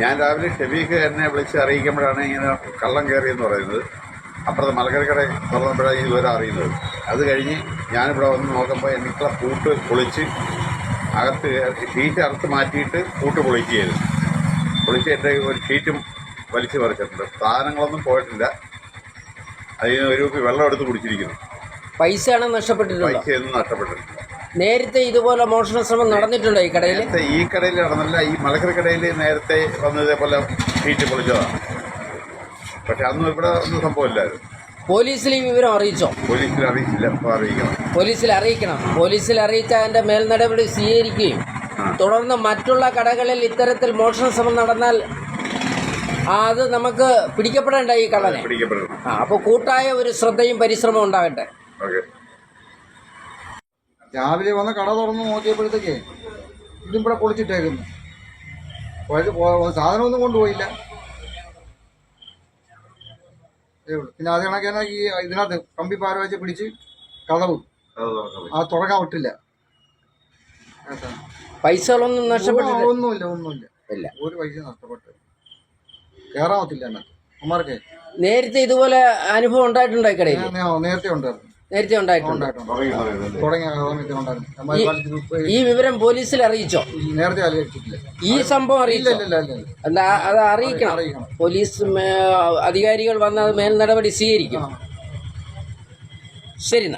ഞാൻ രാവിലെ ഷെഫീഖ് എന്നെ വിളിച്ച് അറിയിക്കുമ്പോഴാണ് ഇങ്ങനെ കള്ളം കയറിയെന്ന് പറയുന്നത്. അപ്പുറത്ത് മലക്കറിക്കട തുറന്നപ്പോഴാണ് ഈ വിവരം അറിയുന്നത്. അത് കഴിഞ്ഞ് ഞാനിവിടെ വന്ന് നോക്കുമ്പോൾ എനിക്കുള്ള പൂട്ട് പൊളിച്ച് അകത്ത് ഷീറ്റ് അറുത്ത് മാറ്റിയിട്ട് പൂട്ട് പൊളിക്കുകയായിരുന്നു. പൊളിച്ച് എൻ്റെ ഒരു ഷീറ്റും വലിച്ചു പറിച്ചിട്ടുണ്ട്. സാധനങ്ങളൊന്നും പോയിട്ടില്ല. അതിന് ഒരു വെള്ളം എടുത്ത് കുടിച്ചിരിക്കുന്നു. പൈസയാണ് നഷ്ടപ്പെട്ടിട്ടുള്ളത്. പൈസയൊന്നും നഷ്ടപ്പെട്ടിട്ടില്ല. നേരത്തെ ഇതുപോലെ മോഷണ ശ്രമം നടന്നിട്ടുണ്ടോ ഈ കടയിൽ? ഈ കടയിൽ നടന്നില്ല. ഈ മലക്കറി കടയിൽ നേരത്തെ വന്ന് ഇതേപോലെ ഷീറ്റ് പൊളിച്ചതാണ്. പക്ഷെ അന്നും ഇവിടെ ഒന്നും സംഭവമില്ലായിരുന്നു. പോലീസിൽ ഈ വിവരം അറിയിച്ചോ? പോലീസിൽ അറിയിച്ചില്ല. ഇപ്പോൾ അറിയിക്കണം. പോലീസിൽ അറിയിച്ച അതിന്റെ മേൽ നടപടി സ്വീകരിക്കുകയും തുടർന്ന് മറ്റുള്ള കടകളിൽ ഇത്തരത്തിൽ മോഷണ ശ്രമം നടന്നാൽ അത് നമുക്ക് പിടിക്കപ്പെടേണ്ട ഈ കള്ളനെ. അപ്പോൾ കൂട്ടായ ഒരു ശ്രദ്ധയും പരിശ്രമവും ഉണ്ടാകട്ടെ. രാവിലെ വന്ന് കട തുറന്ന് നോക്കിയപ്പോഴത്തേക്ക് ഇതും ഇവിടെ പൊളിച്ചിട്ടേക്കുന്നു. സാധനമൊന്നും കൊണ്ടുപോയില്ല. പിന്നെ അത് കണക്കാണ് ഈ ഇതിനകത്ത് കമ്പി പാര വെച്ച് പിടിച്ച് കതവ് അത് തുറക്കാൻ വിട്ടില്ല. പൈസകളൊന്നും നഷ്ടപ്പെട്ടില്ല? ഒന്നുമില്ല. ഒരു പൈസ നഷ്ടപ്പെട്ടു. കയറാൻ പറ്റില്ല എന്നൊക്കെ അമ്മമാർക്ക്. നേരത്തെ ഇതുപോലെ അനുഭവം ഉണ്ടായിട്ടുണ്ടോ ഈ കടയിൽ? നേരത്തെ ഉണ്ടായിട്ടുണ്ട്. തുടങ്ങിയ ഈ വിവരം പോലീസിൽ അറിയിച്ചോ? നേരത്തെ അറിയിച്ചിട്ടില്ല. ഈ സംഭവം അറിയിച്ചോ? അല്ല, അത് അറിയിക്കണം. പോലീസ് അധികാരികൾ വന്ന് അത് മേൽ നടപടി സ്വീകരിക്കും. ശരി.